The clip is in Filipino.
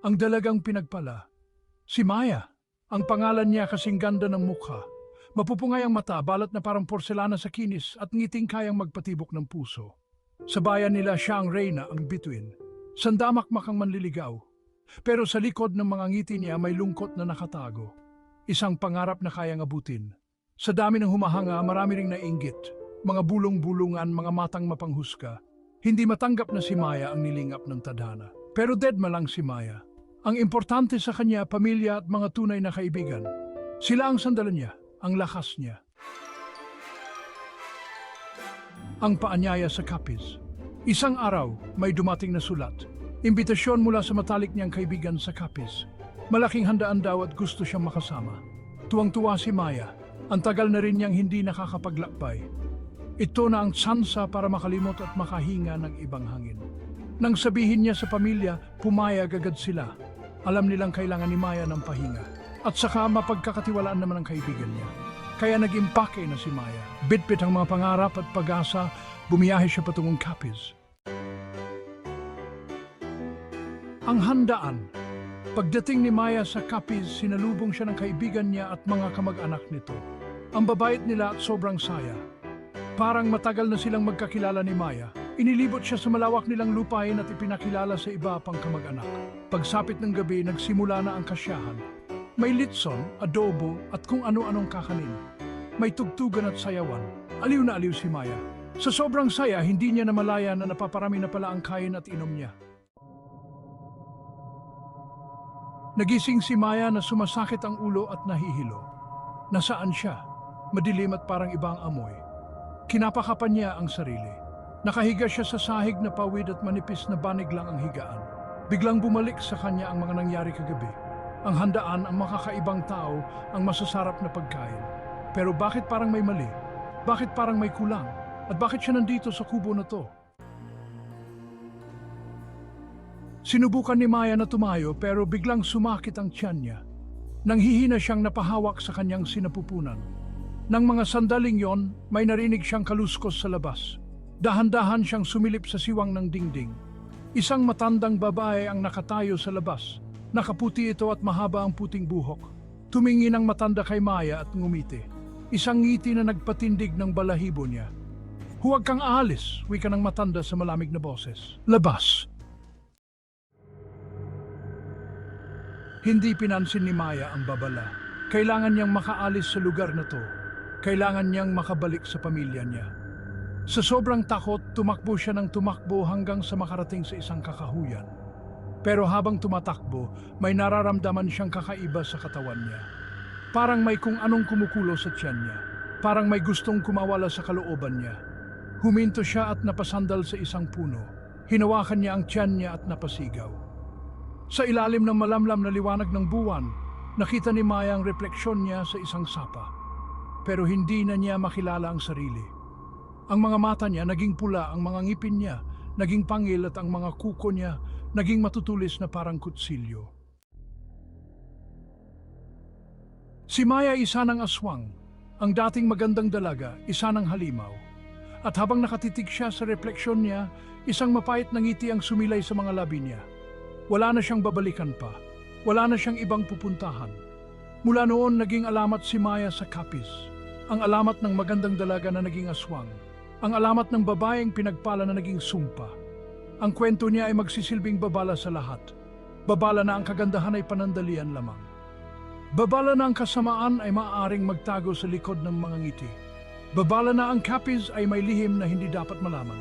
Ang dalagang pinagpala. Si Maya. Ang pangalan niya kasing ganda ng mukha. Mapupungay ang mata, balat na parang porselana sa kinis at ngiting kayang magpatibok ng puso. Sa bayan nila siya ang reyna, ang bituin. Sandamakmak ang manliligaw. Pero sa likod ng mga ngiti niya may lungkot na nakatago. Isang pangarap na kayang abutin. Sa dami ng humahanga, marami ring naiinggit. Mga bulong-bulungan, mga matang mapanghusga. Hindi matanggap na si Maya ang nilingap ng tadhana. Pero deadma lang si Maya. Ang importante sa kanya, pamilya at mga tunay na kaibigan. Sila ang sandalan niya, ang lakas niya. Ang paanyaya sa Capiz. Isang araw, may dumating na sulat. Imbitasyon mula sa matalik niyang kaibigan sa Capiz. Malaking handaan daw at gusto siyang makasama. Tuwang-tuwa si Maya. Ang tagal na rin niyang hindi nakakapaglakbay. Ito na ang tsansa para makalimot at makahinga ng ibang hangin. Nang sabihin niya sa pamilya, pumayag agad sila. Alam nilang kailangan ni Maya ng pahinga. At saka mapagkakatiwalaan naman ang kaibigan niya. Kaya nag-impake na si Maya. Bitbit ang mga pangarap at pag-asa, bumiyahe siya patungong Capiz. Ang handaan. Pagdating ni Maya sa Capiz, sinalubong siya ng kaibigan niya at mga kamag-anak nito. Ang babait nila at sobrang saya. Parang matagal na silang magkakilala ni Maya. Inilibot siya sa malawak nilang lupain at ipinakilala sa iba pang kamag-anak. Pagsapit ng gabi, nagsimula na ang kasyahan. May litson, adobo at kung ano-anong kakanin. May tugtugan at sayawan. Aliw na aliw si Maya. Sa sobrang saya, hindi niya namalaya na napaparami na pala ang kain at inom niya. Nagising si Maya na sumasakit ang ulo at nahihilo. Nasaan siya? Madilim at parang ibang amoy. Kinapakapan niya ang sarili. Nakahiga siya sa sahig na pawid at manipis na banig lang ang higaan. Biglang bumalik sa kanya ang mga nangyari kagabi. Ang handaan, ang makakaibang tao, ang masasarap na pagkain. Pero bakit parang may mali? Bakit parang may kulang? At bakit siya nandito sa kubo na to? Sinubukan ni Maya na tumayo pero biglang sumakit ang tiyan niya. Nanghihina siyang napahawak sa kanyang sinapupunan. Nang mga sandaling yon, may narinig siyang kaluskos sa labas. Dahan-dahan siyang sumilip sa siwang ng dingding. Isang matandang babae ang nakatayo sa labas. Nakaputi ito at mahaba ang puting buhok. Tumingin ang matanda kay Maya at ngumiti. Isang ngiti na nagpatindig ng balahibo niya. Huwag kang aalis, wika ng matanda sa malamig na boses. Labas! Hindi pinansin ni Maya ang babala. Kailangan niyang makaalis sa lugar na to. Kailangan niyang makabalik sa pamilya niya. Sa sobrang takot, tumakbo siya ng tumakbo hanggang sa makarating sa isang kakahuyan. Pero habang tumatakbo, may nararamdaman siyang kakaiba sa katawan niya. Parang may kung anong kumukulo sa tiyan niya. Parang may gustong kumawala sa kalooban niya. Huminto siya at napasandal sa isang puno. Hinawakan niya ang tiyan niya at napasigaw. Sa ilalim ng malamlam na liwanag ng buwan, nakita ni Maya ang refleksyon niya sa isang sapa. Pero hindi na niya makilala ang sarili. Ang mga mata niya naging pula, ang mga ngipin niya naging pangil at ang mga kuko niya naging matutulis na parang kutsilyo. Si Maya isa ng aswang, ang dating magandang dalaga, isa ng halimaw. At habang nakatitig siya sa refleksyon niya, isang mapait na ngiti ang sumilay sa mga labi niya. Wala na siyang babalikan pa, wala na siyang ibang pupuntahan. Mula noon naging alamat si Maya sa Capiz, ang alamat ng magandang dalaga na naging aswang. Ang alamat ng babaeng pinagpala na naging sumpa. Ang kwento niya ay magsisilbing babala sa lahat. Babala na ang kagandahan ay panandalian lamang. Babala na ang kasamaan ay maaaring magtago sa likod ng mga ngiti. Babala na ang Capiz ay may lihim na hindi dapat malaman.